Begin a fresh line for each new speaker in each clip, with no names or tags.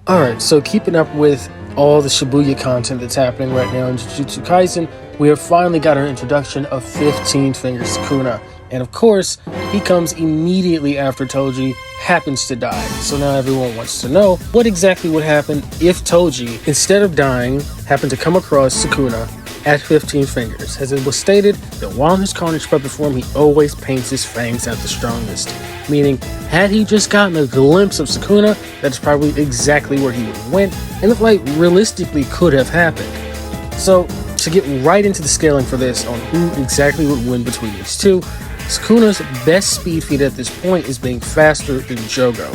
Alright, so keeping up with all the Shibuya content that's happening right now in Jujutsu Kaisen, we have finally got our introduction of 15 Finger Sukuna. And of course, he comes immediately after Toji happens to die. So now everyone wants to know what exactly would happen if Toji, instead of dying, happened to come across Sukuna at 15 fingers. As it was stated that while in his Carnage puppet form, he always paints his fangs at the strongest. Meaning, had he just gotten a glimpse of Sukuna, that's probably exactly where he would have went, and the fight realistically could have happened. So, to get right into the scaling for this on who exactly would win between these two, Sukuna's best speed feat at this point is being faster than Jogo.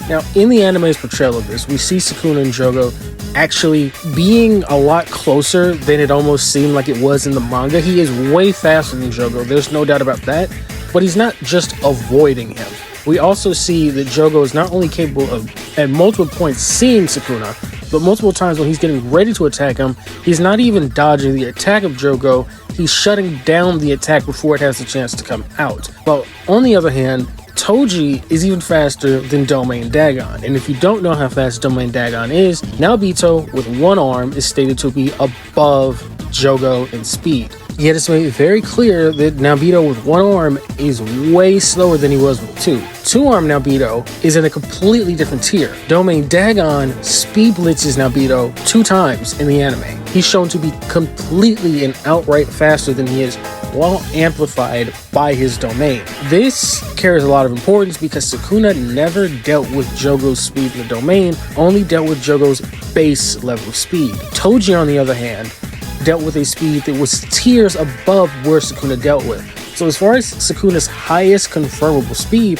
Now, in the anime's portrayal of this, we see Sukuna and Jogo actually being a lot closer than it almost seemed like it was in the manga. He is way faster than Jogo, there's no doubt about that, but he's not just avoiding him. We also see that Jogo is not only capable of, at multiple points, seeing Sukuna, but multiple times when he's getting ready to attack him, he's not even dodging the attack of Jogo, he's shutting down the attack before it has a chance to come out. But on the other hand, Toji is even faster than Domain Dagon, and if you don't know how fast Domain Dagon is, Naobito with one arm is stated to be above Jogo in speed. Yet it's made very clear that Naobito with one arm is way slower than he was with two. Two-arm Naobito is in a completely different tier. Domain Dagon speed blitzes Naobito 2 times in the anime. He's shown to be completely and outright faster than he is, while amplified by his domain. This carries a lot of importance because Sukuna never dealt with Jogo's speed in the domain, only dealt with Jogo's base level of speed. Toji, on the other hand, dealt with a speed that was tiers above where Sukuna dealt with. So as far as Sukuna's highest confirmable speed,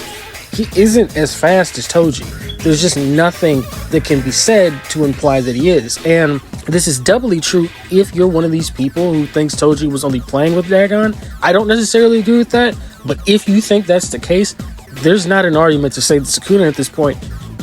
he isn't as fast as Toji. There's just nothing that can be said to imply that he is. And this is doubly true if you're one of these people who thinks Toji was only playing with Dagon. I don't necessarily agree with that, but if you think that's the case, there's not an argument to say that Sukuna at this point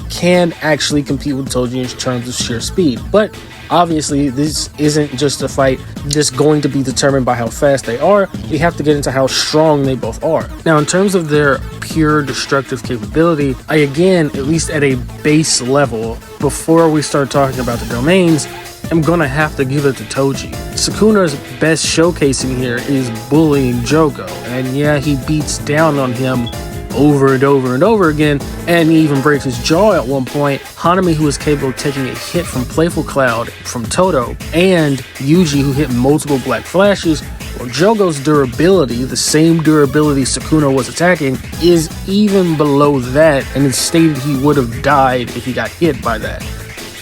can actually compete with Toji in terms of sheer speed. But obviously, this isn't just a fight that's going to be determined by how fast they are. We have to get into how strong they both are. Now, in terms of their pure destructive capability, I again, at least at a base level, before we start talking about the domains, I'm gonna have to give it to Toji. Sukuna's best showcasing here is bullying Jogo, and yeah, he beats down on him over and over and over again, and he even breaks his jaw at one point. Hanami, who is capable of taking a hit from Playful Cloud from Todo, and Yuji, who hit multiple black flashes. Well, Jogo's durability, the same durability Sukuna was attacking, is even below that, and it's stated he would have died if he got hit by that.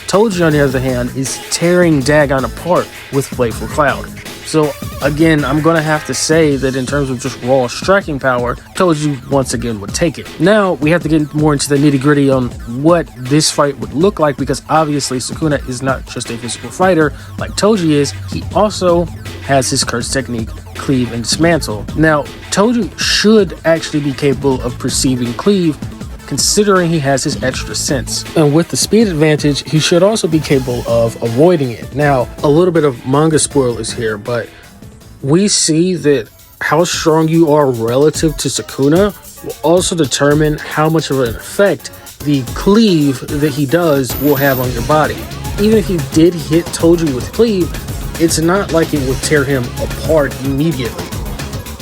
Toji, on the other hand, is tearing Dagon apart with Playful Cloud. So again, I'm going to have to say that in terms of just raw striking power, Toji once again would take it. Now we have to get more into the nitty gritty on what this fight would look like, because obviously Sukuna is not just a physical fighter like Toji is, he also has his curse technique, Cleave and Dismantle. Now Toji should actually be capable of perceiving Cleave, considering he has his extra sense. And with the speed advantage, he should also be capable of avoiding it. Now, a little bit of manga spoilers here, but we see that how strong you are relative to Sukuna will also determine how much of an effect the cleave that he does will have on your body. Even if you did hit Toji with cleave, it's not like it would tear him apart immediately.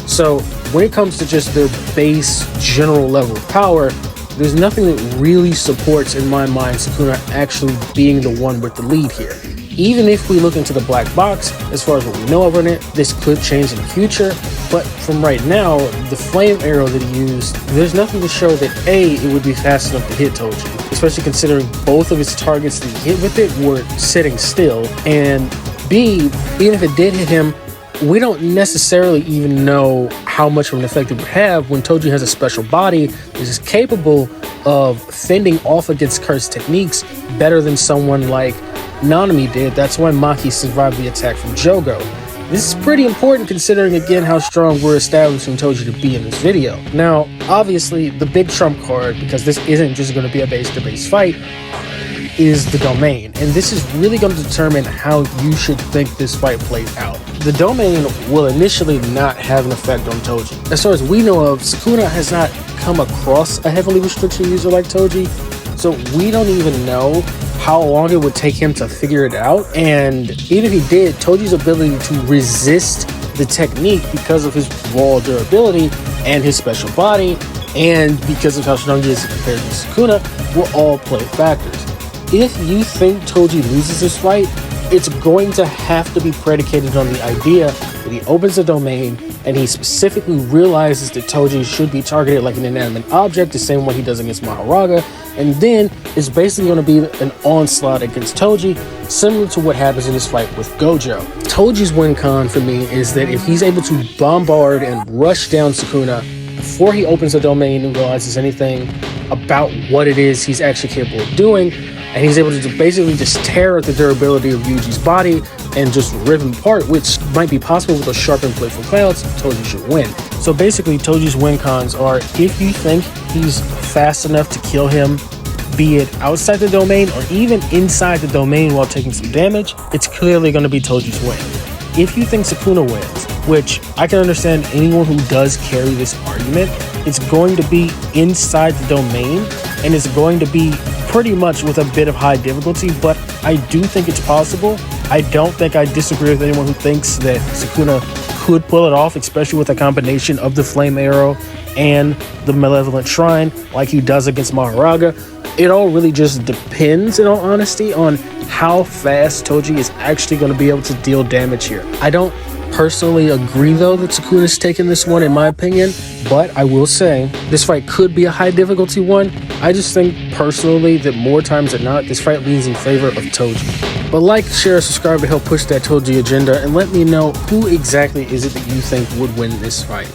So when it comes to just their base general level of power, there's nothing that really supports, in my mind, Sukuna actually being the one with the lead here. Even if we look into the black box, as far as what we know of it, this could change in the future, but from right now, the flame arrow that he used, there's nothing to show that A, it would be fast enough to hit Toji, especially considering both of his targets that he hit with it were sitting still, and B, even if it did hit him, we don't necessarily even know how much of an effect it would have when Toji has a special body that is capable of fending off against cursed techniques better than someone like Nanami did. That's why Maki survived the attack from Jogo. This is pretty important considering again how strong we're establishing Toji to be in this video. Now, obviously, the big trump card, because this isn't just going to be a base-to-base fight, is the domain, and this is really going to determine how you should think this fight plays out. The domain will initially not have an effect on Toji. As far as we know of, Sukuna has not come across a heavily restriction user like Toji, so we don't even know how long it would take him to figure it out. And even if he did, Toji's ability to resist the technique because of his raw durability and his special body, and because of how strong he is compared to Sukuna, will all play factors. If you think Toji loses this fight, it's going to have to be predicated on the idea that he opens the domain and he specifically realizes that Toji should be targeted like an inanimate object, the same way he does against Maharaga, and then it's basically going to be an onslaught against Toji, similar to what happens in this fight with Gojo. Toji's win con for me is that if he's able to bombard and rush down Sukuna before he opens the domain and realizes anything about what it is he's actually capable of doing, and he's able to basically just tear at the durability of Yuji's body and just rip him apart, which might be possible with a sharp and playful clouds, Toji should win. So basically, Toji's win cons are: if you think he's fast enough to kill him, be it outside the domain or even inside the domain while taking some damage, it's clearly going to be Toji's win. If you think Sukuna wins, which I can understand anyone who does carry this argument, it's going to be inside the domain, and it's going to be pretty much with a bit of high difficulty, but I do think it's possible. I don't think I disagree with anyone who thinks that Sukuna could pull it off, especially with a combination of the Flame Arrow and the Malevolent Shrine like he does against Maharaga. It all really just depends, in all honesty, on how fast Toji is actually going to be able to deal damage here. I don't personally agree, though, that Sukuna's taking this one, in my opinion, but I will say this fight could be a high difficulty one. I just think personally that more times than not, this fight leans in favor of Toji. But like, share, subscribe to help push that Toji agenda, and let me know who exactly is it that you think would win this fight.